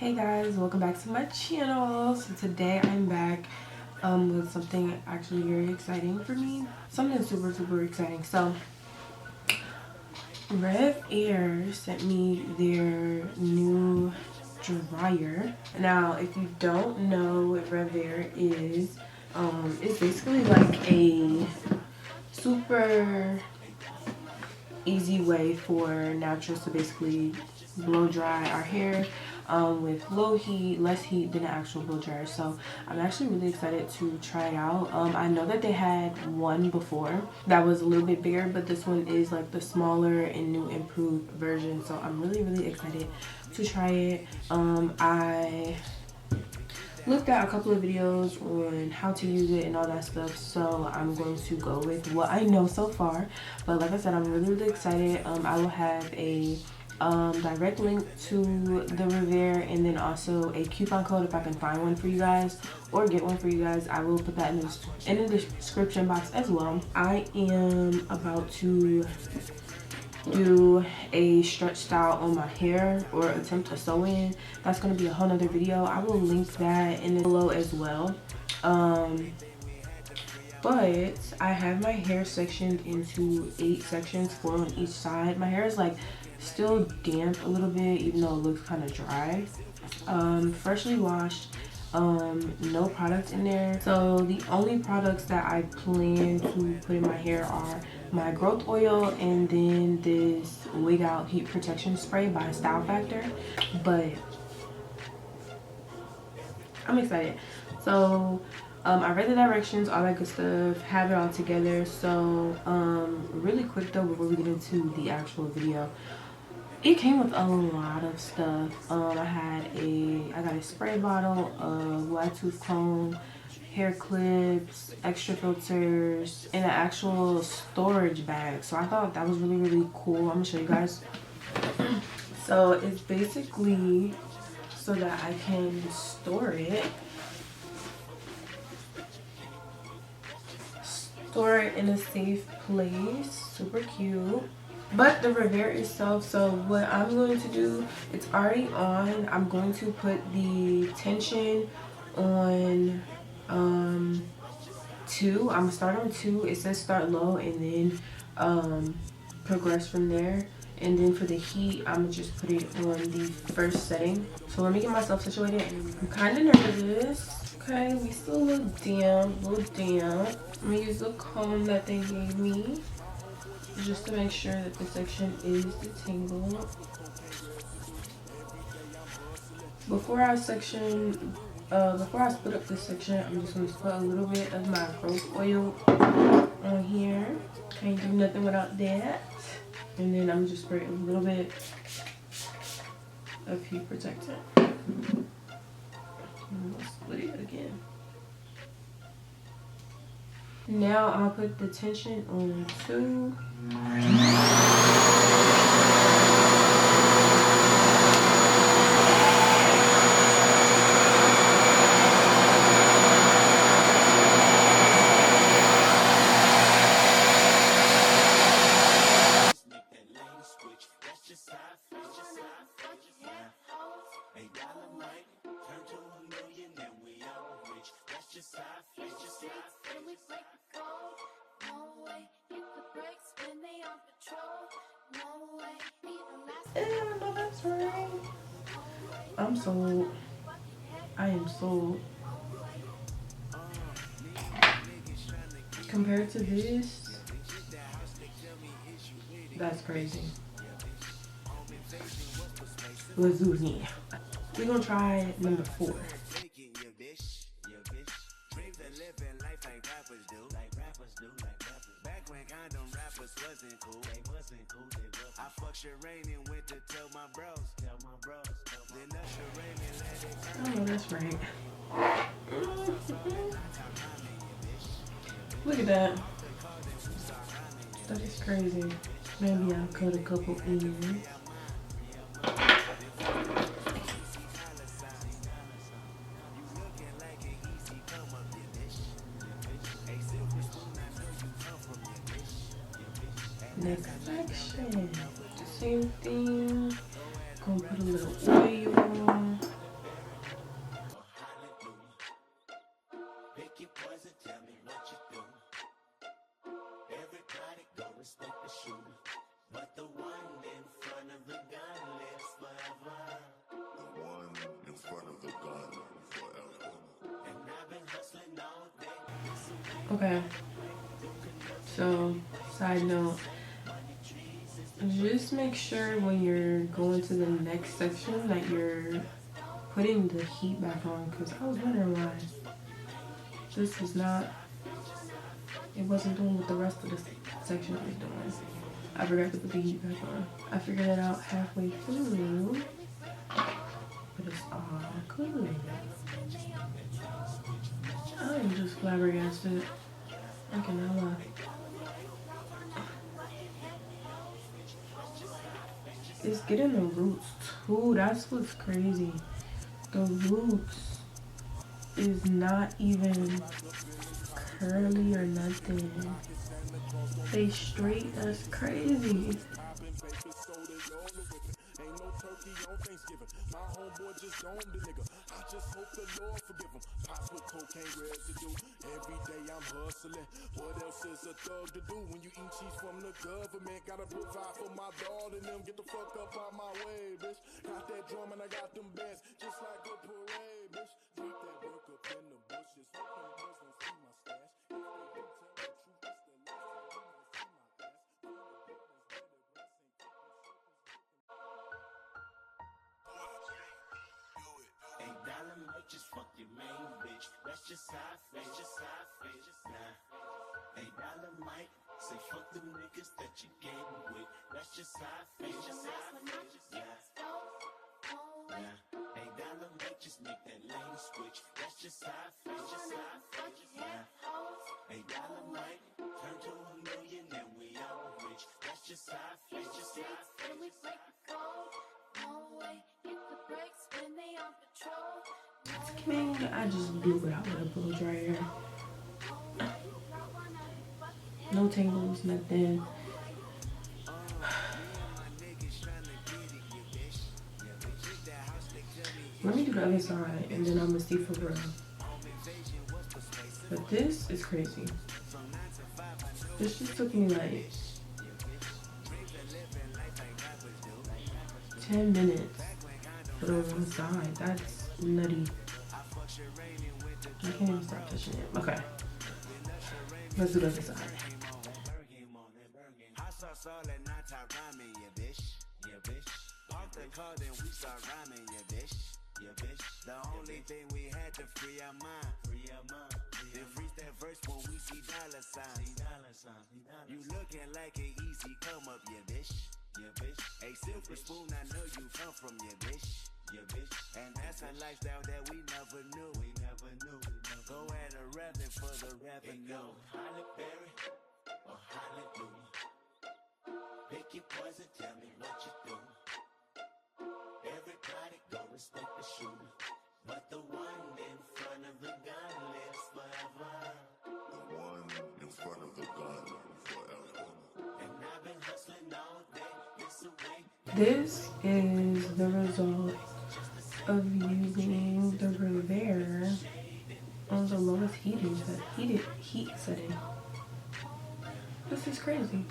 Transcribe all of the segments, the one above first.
Hey guys, welcome back to my channel. So today I'm back with something actually very exciting for me. Something super exciting. So MyRevair sent me their new dryer. Now if you don't know what MyRevair is, it's basically like a super easy way for naturals to basically blow dry our hair with low heat, less heat than an actual blow dryer. So I'm actually really excited to try it out. I know that they had one before that was a little bit bigger, but this one is like the smaller and new improved version. So I'm really excited to try it. I looked at a couple of videos on how to use it and all that stuff, so I'm going to go with what I know so far. But like I said, I'm really excited. I will have a direct link to the Revair and then also a coupon code if I can find one for you guys or get one for you guys. I will put that in the description box as well. I am about to do a stretch style on my hair or attempt to sew in. That's going to be a whole nother video. I will link that in the below as well. But I have my hair sectioned into 8 sections, 4 on each side. My hair is like still damp a little bit, even though it looks kind of dry. Freshly washed. No products in there. So the only products that I plan to put in my hair are my growth oil and then this wig out heat protection spray by Style Factor. But I'm excited. So I read the directions, all that good stuff, have it all together. So really quick though, before we get into the actual video, it came with a lot of stuff. I got a spray bottle, a wide tooth comb, hair clips, extra filters, and an actual storage bag. So I thought that was really cool. I'm gonna show you guys. So it's basically so that I can store it. Store it in a safe place. Super cute. But the Revair itself, so what I'm going to do, it's already on. I'm going to put the tension on 2. I'm gonna start on 2. It says start low and then progress from there. And then for the heat, I'm gonna just put it on the first setting. So let me get myself situated. I'm kind of nervous. Okay, we still look damp, I'm gonna use the comb that they gave me just to make sure that the section is detangled. Before I split up this section, I'm just going to put a little bit of my growth oil on here. Can't do nothing without that. And then I'm just spraying a little bit of heat protectant. And I'll split it again. Now I'll put the tension on 2. I know that's right. I'm sold. I am sold. Compared to this, that's crazy. Let's do it again. We're gonna try number 4. I know that's right. Look at that. That is crazy. Maybe I'll cut a couple in. Next section. Same thing. Gonna put a little oil. Okay, so side note, just make sure when you're going to the next section that you're putting the heat back on, because I was wondering why this is not, it wasn't doing what the rest of the section was doing. I forgot to put the heat back on. I figured it out halfway through, but it's all good. I am just flabbergasted. I cannot lie. It's getting the roots too. That's what's crazy. The roots is not even curly or nothing. They straight as crazy. My homeboy just domed the nigga. I just hope the Lord forgive him. Pops with cocaine residue. Every day I'm hustling. What else is a thug to do when you eat cheese from the government? Gotta provide for my daughter and them. Get the fuck up out my way, bitch. Got that drum and I got them bands, just like a parade, bitch. Drop that work up in the bushes. Hope them boys don't see my stash. If they do tell the truth, it's the last time they might see my ass. $8 might just fuck your main bitch. That's just how I feel. Nah. $8 might say fuck them niggas that you getting with. That's just how I feel. Nah. $8 might just make that lane switch. That's just how I feel. Nah. $8 might turn to $1 million and we all rich. That's just how I feel. We break the code. No way. Hit the brakes when they on patrol. Man, I just blew it out with a blow dryer. No tangles, nothing. Let me do the other side and then I'm gonna see for real. But this is crazy. This just took me like 10 minutes for the one side. That's nutty. I can't even stop touching it. Okay. Let's do the other side. The only thing we had to free our mind. Then freeze that verse when we see dollar signs. You looking like an easy come up, yeah, bitch. A silver spoon, I know you come from, yeah, bitch. And that's a lifestyle that we never knew. Go at a rapping for the revenue. Holly Berry or hallelujah. Pick your poison, tell me what you do. Everybody go respect the shooter, but the one in front of the gun lives forever. The one in front of the gun forever. And I've been hustling all day, this away. This is the result of using the Revair on the lowest heat setting. This is crazy.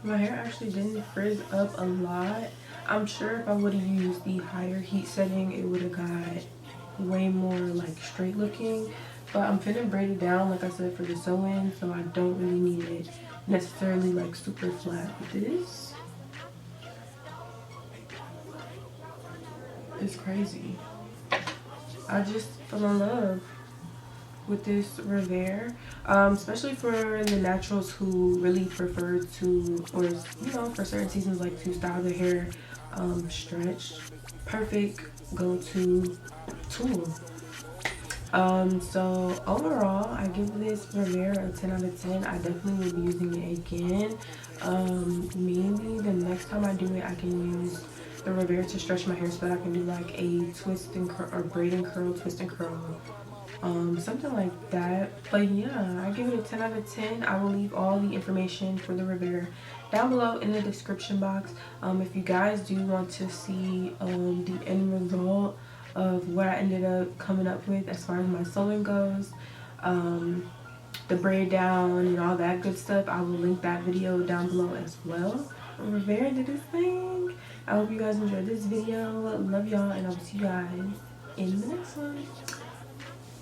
My hair actually didn't frizz up a lot. I'm sure if I would have used the higher heat setting, it would have got way more like straight looking. But I'm finna braid it down, like I said, for the sew-in, so I don't really need it necessarily like super flat. But this is crazy. I just fell in love with this Revair, especially for the naturals who really prefer to, or you know, for certain seasons, like to style their hair stretched. Perfect go-to tool. So overall, I give this Revair a 10 out of 10. I definitely will be using it again. Maybe the next time I do it, I can use the Revair to stretch my hair so that I can do like a twist and curl, or braid and curl, twist and curl, something like that. But yeah, I give it a 10 out of 10. I will leave all the information for the Revair down below in the description box. If you guys do want to see the end result of what I ended up coming up with as far as my sewing goes, the braid down and all that good stuff, I will link that video down below as well. Revair did his thing. I hope you guys enjoyed this video. Love y'all, and I'll see you guys in the next one.